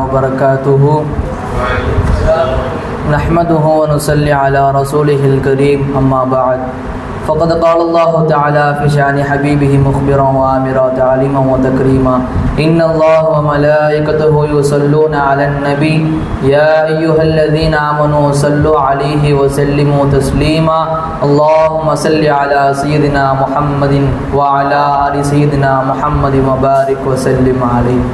وبركاته نحمده ونصلي على رسوله الكريم أما بعد فقد قال الله تعالى في شأن حبيبه مخبرا وآمرا تعليما وتكريما إن الله وملائكته يصلون على النبي يا أيها الذين آمنوا صلوا عليه وسلموا تسليما اللهم صل على سيدنا محمد وعلى آل سيدنا محمد وبارك وسلم عليه.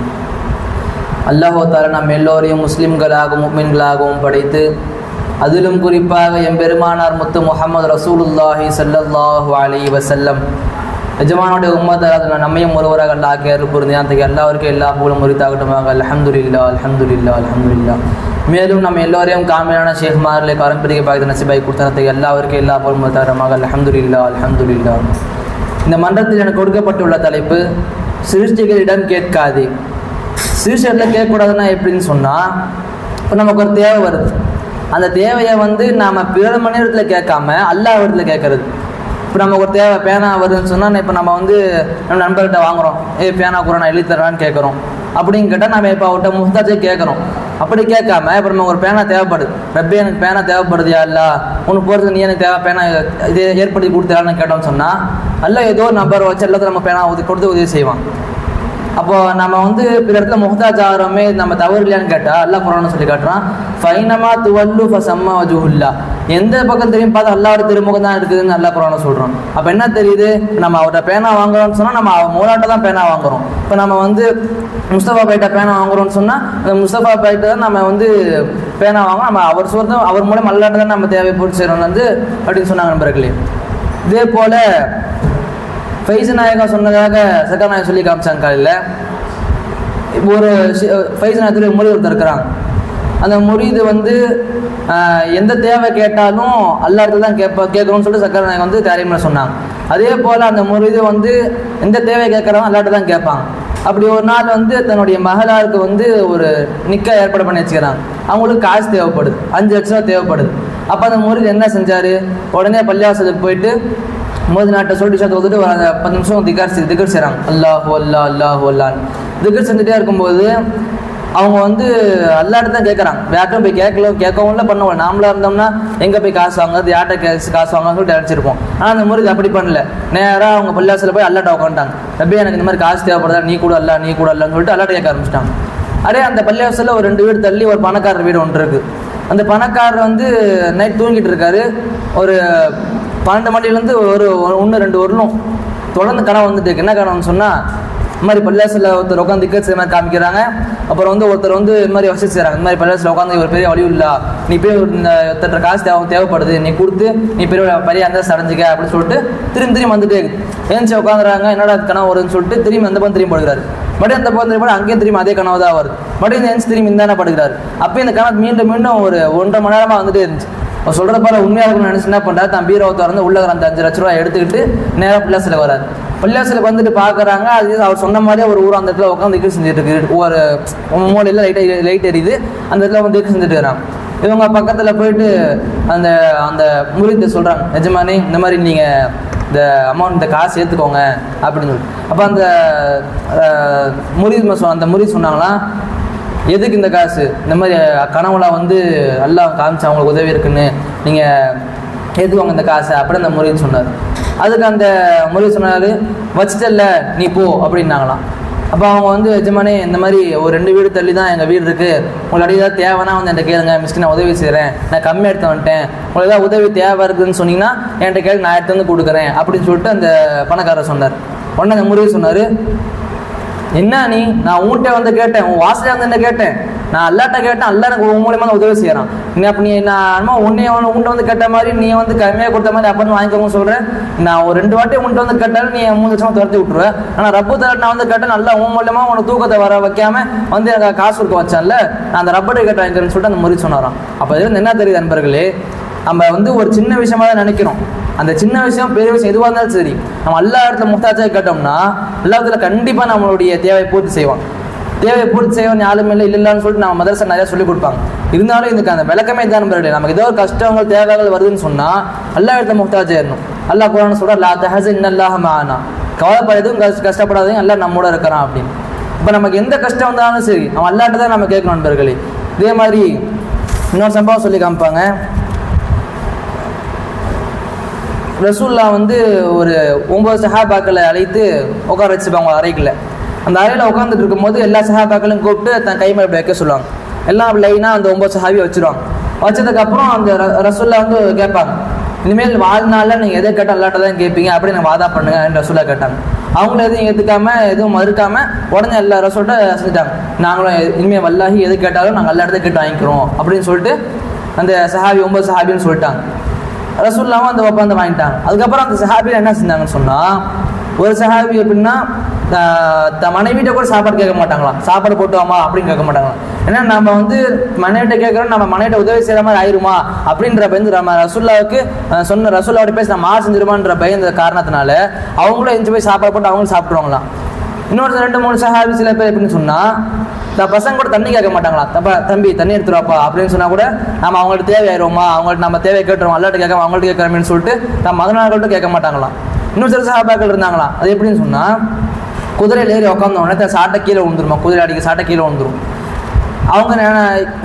அல்லாஹ் தஆலா நம் எல்லோரையும் முஸ்லிம்களாகவும் முஃமின்களாகவும் படைத்து அதிலும் குறிப்பாக எம்பெருமானார் முத்து முஹம்மது ரசூலுல்லாஹி ஸல்லல்லாஹு அலைஹி வஸல்லம் எஜமானுடைய உம்மத்தால் நம்மையும் ஒருவராக அல்லாஹ் கேர் புரிந்து அன்றைக்கு அல்லாஹ்விற்கு எல்லா புகழும் உரித்தாகட்டுமாக. அல்ஹம்துலில்லாஹ் அல்ஹம்துலில்லாஹ் அல்ஹம்துலில்லாஹ். மேலும் நம்ம எல்லோரையும் காமிலான ஷேக்மார்களை காரம்பிரிக்க பாய்ந்த நசிபாய் கொடுத்தனத்துக்கு எல்லாவருக்கும் எல்லா புகழும் உரித்தாகட்டுமாக. அல்ஹம்துலில்லாஹ் அல்ஹம்துலில்லாஹ். இந்த மன்றத்தில் எனக்கு கொடுக்கப்பட்டுள்ள தலைப்பு சிருஷ்டிகளிடம் கேட்காதே. சிறுஷரில் கேட்கக்கூடாதுன்னா எப்படின்னு சொன்னால், இப்போ நமக்கு ஒரு தேவை வருது, அந்த தேவையை நாம் பிற மனிதத்தில் கேட்காம அல்லாஹ் இடத்துல கேட்கறது. இப்போ நமக்கு ஒரு தேவை பேனா வருதுன்னு சொன்னால், இப்போ நம்ம நம்ம நண்பர்கிட்ட வாங்குகிறோம், பேனா கூட நான் எழுதி தர்றான்னு கேட்குறோம். அப்படின்னு கேட்டால் நம்ம இப்போ அவர்கிட்ட முஃப்தாஜே கேட்குறோம். அப்படி கேட்காம இப்போ நமக்கு ஒரு பேனா தேவைப்படுது, ரப்பே எனக்கு பேனா தேவைப்படுது யா அல்லாஹ், உனக்கு போகிறது நீ எனக்கு தேவை பேனா இதே ஏற்படுத்தி கொடுத்தான்னு கேட்டோம்னு சொன்னால், அல்லாஹ் ஏதோ ஒரு நம்பர் வச்சு எல்லாத்தையும் நம்ம பேனா கொடுத்து உதவி செய்வான். அப்போ நம்ம பிற இடத்துல முஹ்தாஜ் ஆகிறோமே, நம்ம தவறு இல்லையான்னு கேட்டால் அல்லாஹ் குர்ஆன்ல சொல்லி காட்டுறான், ஃபைனமா துவல்லு ஃபஸம்மா வஜ்ஹுல்லா, எந்த பக்கம் தெரியும் பார்த்து அல்லாஹ்வோட திருமுகம் தான் இருக்குதுன்னு அல்லாஹ் குர்ஆன்ல சொல்கிறோம். அப்போ என்ன தெரியுது, நம்ம அவர்கிட்ட பேனா வாங்குறோம்னு சொன்னால் நம்ம மோலாட்ட தான் பேனா வாங்குறோம். இப்போ நம்ம முஸ்தபா பைட்ட பேனா வாங்குறோம்னு சொன்னால் அந்த முஸ்தபா பைட்ட தான் நம்ம பேனா வாங்குறோம். நம்ம அவர் சொல்றது அவர் மூலம் அல்லாட்ட தான் நம்ம தேவை பூர்த்தி செய்கிறோம் அப்படின்னு சொன்னாங்க நண்பர்களே. இதே போல் ஃபைஸ் நாயகம் சொன்னதாக சக்கர நாயகம் சொல்லி காமிச்சாங்க காலையில். இப்போ ஒரு ஃபைஸ் நாயகத்தில் முறீது ஒருத்தர் இருக்கிறாங்க. அந்த முறீது எந்த தேவை கேட்டாலும் அல்லாஹ்ட்ட தான் கேட்கணும்னு சொல்லிட்டு சக்கர நாயகம் தாரியமாக சொன்னாங்க. அதே போல் அந்த முறீது எந்த தேவை கேட்குறாங்க அல்லாஹ்ட்ட தான் கேட்பாங்க. அப்படி ஒரு நாள் தன்னுடைய மகளாருக்கு ஒரு நிக்கா ஏற்பாடு பண்ணி வச்சுக்கிறாங்க. அவங்களுக்கு காசு தேவைப்படுது, 5 லட்சம் ரூபா தேவைப்படுது. அப்போ அந்த முறீது என்ன செஞ்சார், உடனே பள்ளிவாசலுக்கு போயிட்டு மோதி நாட்டை சொல்லிட்டு வந்துட்டு ஒரு 10 நிமிஷம் திகர் செய்கிறாங்க. அல்லாஹு அல்லா அல்லாஹு அல்லான்னு திகர் செஞ்சுட்டே இருக்கும்போது அவங்க அல்லாட்ட தான் கேட்குறாங்க. யார்ட்டும் போய் கேட்கவும் இல்லை பண்ணவும். நாமளாக இருந்தோம்னா எங்கே போய் காசு வாங்குறது, யார்கிட்ட காசு வாங்கன்னு சொல்லிட்டு அழைச்சிருப்போம். ஆனால் அந்த முறை அப்படி பண்ணல. நேராக அவங்க பள்ளிவாசலில் போய் அல்லாட்ட உட்காந்துட்டாங்க. ரப்பே எனக்கு இந்த மாதிரி காசு தேவைப்படுதா, நீ கூட அல்லான்னு சொல்லிட்டு அல்லாட்ட கேட்க ஆரம்பிச்சிட்டாங்க. அந்த பள்ளிவாசலில் ஒரு 2 வீடு தள்ளி ஒரு பணக்காரர் வீடு ஒன்று இருக்குது. அந்த பணக்காரர் நைட் தூங்கிட்டு இருக்காரு. ஒரு 12 மணிலேருந்து ஒரு 1-2 வரலும் தொடர்ந்து கனவு இருக்கு. என்ன கனவுன்னு சொன்னால், இந்த மாதிரி பள்ளிவாசலில் ஒருத்தர் உட்காந்து திக்கர் செய்ய மாதிரி காமிக்கிறாங்க. அப்புறம் ஒருத்தர் இந்த மாதிரி வசதி செய்கிறாங்க. இந்த மாதிரி பள்ளிவாசலில் உட்காந்து ஒரு பெரிய வழி இல்லா, நீ போய் இந்த காசு தேவைப்படுது, நீ கொடுத்து நீ பெரிய அந்தஸ்து அடைஞ்சிக்க அப்படின்னு சொல்லிட்டு திரும்பி வந்துட்டே இருக்குது. ஏன்ச்சு உட்காந்துறாங்க. என்னடா கனவு வருதுன்னு சொல்லிட்டு திரும்பி அந்த பக்கம் திரும்பி படுகிறாரு. மறுபடியும் அந்த பக்கம் திரும்பி அங்கேயும் திரும்பி அதே கனவு தான் வருது. மறுபடியும் ஏன்ச்சு திரும்பி இந்தானே படுகிறாரு. அப்போ இந்த கனவு மீண்டும் ஒரு 1.5 மணி நேரமாக வந்துட்டே இருந்துச்சு. அவர் சொல்கிற போல உண்மையாக இருக்குன்னு நினச்சி என்ன பண்ணுறாரு, தான் பீரோவை திறந்து உள்ள அந்த 5 லட்ச ரூபா எடுத்துக்கிட்டு நேராக பள்ளிவாசலுக்கு வராது. பள்ளிவாசலுக்கு பார்க்குறாங்க. அது அவர் சொன்ன மாதிரியே ஒரு ஊர் அந்த இடத்துல உட்காந்து திக்கு செஞ்சுட்டு இருக்கு. ஒரு மூலையில் லைட் எரியுது. அந்த இடத்துல திக்கு செஞ்சுட்டு இருக்கிறாங்க. இவங்க பக்கத்தில் போயிட்டு அந்த அந்த முரீத்தை சொல்கிறாங்க, நிஜமானே இந்த மாதிரி நீங்கள் இந்த அமௌண்ட் இந்த காசு ஏற்றுக்கோங்க அப்படின்னு சொல்லிட்டு. அப்போ அந்த முரீத் சொன்னாங்களாம், எதுக்கு இந்த காசு, இந்த மாதிரி கனவுல அல்லாஹ் காமிச்சு அவங்களுக்கு உதவி இருக்குன்னு நீங்கள் ஏற்றுவாங்க இந்த காசை அப்படி அந்த முரீத் சொன்னார். அதுக்கு அந்த முரீத் சொன்னார், வச்சுட்டல்ல நீ போ அப்படின்னாங்களாம். அப்போ அவங்க எஜமானே இந்த மாதிரி ஒரு 2 வீடு தள்ளி தான் எங்கள் வீடு இருக்குது, உங்களுக்கு ஏதாவது தேவைன்னா என்கிட்ட கேளுங்க, மிஸ்க்கு நான் உதவி செய்கிறேன், நான் கம்மியாக எடுத்து வந்துட்டேன், உங்களுக்கு ஏதாவது உதவி தேவை இருக்குதுன்னு சொன்னீங்கன்னா என்கிட்ட கேள்வி நான் எடுத்து கொடுக்குறேன் அப்படின்னு சொல்லிட்டு அந்த பணக்காரர் சொன்னார். உடனே அந்த முரீத் சொன்னார், என்ன நீ, நான் உன்கிட்ட கேட்டேன், உன் வாசலே என்ன கேட்டேன், நான் அல்லாட்ட கேட்டேன், அல்லா எனக்கு உன் மூலியமாக தான் உதவி செய்கிறான். நீ அப்போ நான் உன்கிட்ட கேட்ட மாதிரி நீ கம்மியாக கொடுத்த மாதிரி அப்படின்னு வாங்கிக்கோங்கன்னு சொல்கிறேன். நான் ஒரு 2 வாட்டி உன்கிட்ட கேட்டாலும் நீ 3 லட்சமாக துரத்தி விட்டுருவேன். ஆனால் ரப்பு தர நான் கேட்டேன், நல்லா உன் மூலியமாக உனக்கு தூக்கத்தை வர வைக்காம எனக்கு காசு கொடுக்க வச்சான்ல, நான் அந்த ரப்பரை கேட்ட வாங்கிக்கிறேன்னு சொல்லிட்டு அந்த முரீத் சொன்னாராம். அப்போ இது என்ன தெரியுது நண்பர்களே, நம்ம ஒரு சின்ன விஷயமா தான் நினைக்கிறோம். அந்த சின்ன விஷயம் பெரிய விஷயம் எதுவாக இருந்தாலும் சரி, நம்ம அல்லாஹ் இடத்துல முஹ்தாஜாக கேட்டோம்னா அல்லாஹ்வுல கண்டிப்பாக நம்மளுடைய தேவையை பூர்த்தி செய்வான். தேவையை பூர்த்தி செய்வான் யாருமே இல்லைன்னு சொல்லிட்டு நம்ம மதரசா நிறையா சொல்லிக் கொடுப்பாங்க. இருந்தாலும் இதுக்கு அந்த விளக்கமே தான் நம்பர். நமக்கு ஏதோ ஒரு கஷ்டங்கள் தேவைகள் வருதுன்னு சொன்னால் அல்லாஹ் இடத்துல முஹ்தாஜாக இருக்கணும். அல்லாஹ் குர்ஆன்ல சொல்றார், லா தஹஸன் இன்னல்லாஹ மஅனா, கவலைப்படாதீங்க, கஷ்டப்படாதீங்க, அல்லாஹ் நம்மோட இருக்கிறான் அப்படின்னு. இப்போ நமக்கு எந்த கஷ்டம் வந்தாலும் சரி நம்ம அல்லாட்ட தான் நம்ம கேட்கணும் நண்பர்களே. இதே மாதிரி இன்னொரு சம்பவம் சொல்லி காமிப்பாங்க. ரசூல்லா வந்து ஒரு 9 சஹாபாக்களை அழைத்து உட்கார வச்சுப்பாங்க அறைக்குள்ள. அந்த அறையில் உட்காந்துட்டு இருக்கும்போது எல்லா சஹாபாக்களையும் கூப்பிட்டு தன் கை மேலே வைக்க சொல்லுவாங்க. எல்லாம் லைனாக அந்த 9 சஹாபியை வச்சுருவாங்க. வச்சதுக்கப்புறம் அந்த ரசூல்லா வந்து கேட்பாங்க, இனிமேல் வாழ்நாளில் நீங்கள் எதை கேட்டால் அல்லாட்ட தான் கேட்பீங்க, அப்படி நீங்கள் வாதா பண்ணுங்க ரசூல்லா கேட்டாங்க. அவங்களும் எதுவும் ஏற்றுக்காம எதுவும் மறுக்காமல் உடனே எல்லா ரசூல்கிட்ட செஞ்சுட்டாங்க, நாங்களும் இனிமேல் வல்லாஹி எது கேட்டாலும் நாங்கள் எல்லா இடத்தையும் கேட்டு வாங்கிக்கிறோம் அப்படின்னு சொல்லிட்டு அந்த சஹாபி 9 சஹாபின்னு சொல்லிட்டாங்க. ரசூல்லாவும் அந்த ஒப்பந்தம் வாங்கிட்டாங்க. அதுக்கப்புறம் அந்த சஹாபியில் என்ன செஞ்சாங்கன்னு சொன்னால், ஒரு சஹாபி எப்படின்னா மனைவிட்ட கூட சாப்பாடு கேட்க மாட்டாங்களாம், சாப்பாடு போட்டுவாமா அப்படின்னு கேட்க மாட்டாங்களாம். ஏன்னா நம்ம வந்து மனைவிட்ட கேட்குறோம், நம்ம மனைவிட்ட உதவி செய்கிற மாதிரி ஆயிருமா அப்படின்ற பயந்து நம்ம ரசூல்லாவுக்கு சொன்ன ரசூல்லாவோட பேசி நம்ம செஞ்சிருமான்ற பயந்த காரணத்தினால அவங்களும் எஞ்சி போய் சாப்பாடு போட்டு அவங்களும் சாப்பிட்ருவாங்களாம். இன்னொரு 2-3 சஹாபி சில பேர் எப்படின்னு சொன்னால் பசங்க கூட தண்ணி கேட்க மாட்டாங்களா, தம்பி தண்ணி எடுத்துருவாப்பா அப்படின்னு சொன்னால் கூட நம்ம அவங்கள்ட்ட தேவையாயிருவோமா, அவங்கள்ட்ட நம்ம தேவை கேட்டுருவோம், அல்லாட்ட கேட்காம அவங்கள்ட்ட கேட்குறோம்னு சொல்லிட்டு நம்ம மகனார்கள்ட்ட கேட்க மாட்டாங்களாம். இன்னொரு சில சஹாபாக்கள் இருந்தாங்களாம். அது எப்படின்னு சொன்னால், குதிரையில் ஏறி உட்காந்தோடனே சாட்டை கீழே விழுந்துருமா, குதிரை அடிக்க சாட்டை கீழே விழுந்துரும். அவங்க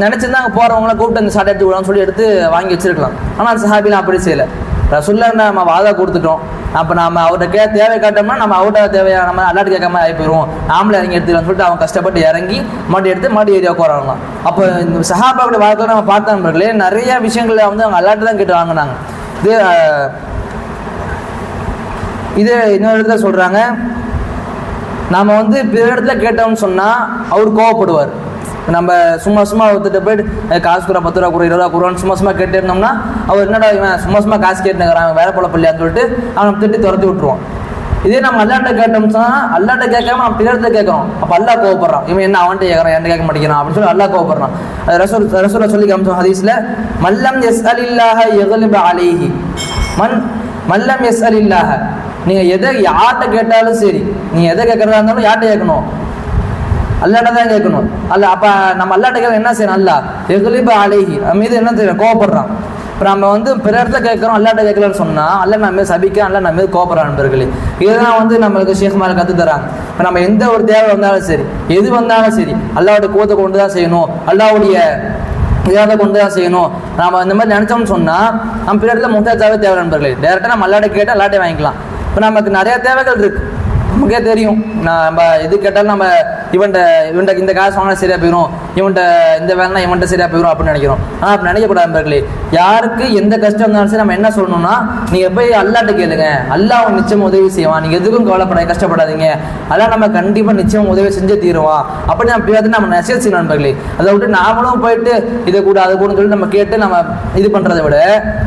நினச்சிருந்தா அங்கே போகிறவங்கள கூப்பிட்டு அந்த சாட்டை எடுத்து விடலாம்னு சொல்லி எடுத்து வாங்கி வச்சிருக்கலாம். ஆனால் அந்த சஹாபிலாம் அப்படி செய்யலை. ரசூல்லா நம்ம வாதா கொடுத்துட்டோம், அப்போ நம்ம அவர்கிட்ட தேவை காட்டோம்னா நம்ம அவர்கிட்ட தேவையா நம்ம அல்லாட்டு கேட்காம ஆகி போயிடுவோம், நாமளே இறங்கி எடுத்துக்கலாம்னு சொல்லிட்டு அவங்க கஷ்டப்பட்டு இறங்கி மாட்டி எடுத்து மாட்டி ஏரியா உட்காரலாம். அப்போ இந்த சஹாபாவுடைய வாழ்க்கையில் நம்ம பார்த்த நண்பர்களே நிறைய விஷயங்களை வந்து அவங்க அல்லாட்டு தான் கேட்டு வாங்கினாங்க. இது இன்னொரு இடத்துல சொல்கிறாங்க, நாம் வந்து பிற இடத்துல கேட்டோம்னு சொன்னால் அவர் கோவப்படுவார். நம்ம சும்மா ஒருத்திட்ட போய்ட்டு காசு கூட 10 ரூபா கூட 20 ரூபா கூடான்னு சும்மா கேட்டு இருந்தோம்னா அவர் என்னடா இவன் சும்மா காசு கேட்டுக்கிறான் வேலை போல பள்ளியான்னு சொல்லிட்டு அவனை திட்டி துரத்தி விட்டுருவான். இதே நம்ம அல்லாட்ட கேட்டோம்னு சொன்னால் அல்லாட்ட கேட்காம நம்ம பிறத்தை கேட்குறோம், அப்போ அல்லா கோவப்படுறான், இவன் என்ன அவன்கிட்ட கேட்குறான் என்ன கேட்க மாட்டேங்கிறான் அப்படின்னு சொல்லி அல்லா கோவப்படுறான். ரசூல் சொல்லி காமிச்சோம் ஹதீஸ்ல, மல்லம் யஸ்அலில்லாஹ யக்லிப அலைஹி மல்லம் யஸ்அலில்லாஹ, நீங்கள் எதை யார்கிட்ட கேட்டாலும் சரி, நீங்கள் எதை கேட்குறதா இருந்தாலும் யார்கிட்ட கேட்கணும், அல்லாட்ட தான் கேட்கணும். அப்போ நம்ம அல்லாட்ட கேட்க என்ன செய்யணும், அல்லா எகுலிப அலைஹி மீது என்ன தெரியும் கோவப்படுறான். இப்போ நம்ம வந்து பிற இடத்துல கேட்குறோம் அல்லாட்ட கேட்கலன்னு சொன்னால் அல்ல நம்ம சபிக்க அல்ல நம்ம கோபப்படுற நண்பர்களே. இதுதான் வந்து நம்மளுக்கு ஷேக்மார் கற்று தராங்க. இப்போ நம்ம எந்த ஒரு தேவை வந்தாலும் சரி எது வந்தாலும் சரி அல்லாவுடைய கோவத்தை கொண்டு தான் செய்யணும், அல்லாவுடைய இதாக கொண்டு தான் செய்யணும். நம்ம இந்த மாதிரி நினச்சோம்னு சொன்னால் நம்ம பிற இடத்துல முத்தாச்சாவே தேவை நண்பர்களே. டேரெக்டாக நம்ம அல்லாட்ட கேட்டால் அல்லாட்டே வாங்கிக்கலாம். இப்போ நமக்கு நிறையா தேவைகள் இருக்குது, நமக்கே தெரியும். நம்ம எது கேட்டாலும் நம்ம இவன்ட்ட இந்த காசு வாங்கினா சரியாக போயிடும், இவன்ட்ட இந்த வேலைனா இவன்ட்ட சரியாக போயிடும் அப்படின்னு நினைக்கிறோம். ஆனால் அப்படி நினைக்கக்கூடாது நண்பர்களே. யாருக்கு எந்த கஷ்டம் இருந்தாலும் சரி நம்ம என்ன சொல்லணும்னா, நீங்கள் போய் அல்லாட்ட கேளுங்க, அல்லாஹ் அவன் நிச்சயம் உதவி செய்வான், நீங்கள் எதுக்கும் கஷ்டப்படாதீங்க, அல்லாஹ் நம்ம கண்டிப்பாக நிச்சயம் உதவி செஞ்சு தீருவான் அப்படி நம்ம பார்த்து நம்ம நெசல் செய்யணும் நண்பர்களே. அதை விட்டு நாமளும் போயிட்டு இதை கூட அதை கூட சொல்லி நம்ம கேட்டு நம்ம இது பண்ணுறதை விட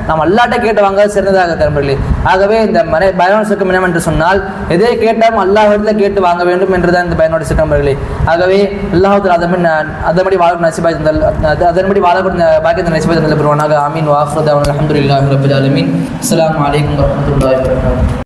நம்ம அல்லாட்ட கேட்டு வாங்க சிறந்ததாக நண்பர்களே. ஆகவே இந்த பயனோட சிக்கம் என்னவென்று சொன்னால், எதை கேட்டாலும் அல்லாஹ்விடத்தில் கேட்டு வாங்க வேண்டும் என்றுதான் இந்த பயனோட சிக்கம் நண்பர்களே. ஆகவே அல்லாஹ் அதன்படி வாழ நசிபாய் அதன்படி வாழக்கூடிய பாக்கியத்தை நசிபாய் தந்தல் பெறுவானாக. ஆமீன். வாஃபிரு தஅவானா அல்ஹம்துலில்லாஹி ரப்பில் ஆலமீன். அஸ்ஸலாமு அலைக்கும் வரஹ்மத்துல்லாஹி வபரகாத்துஹு.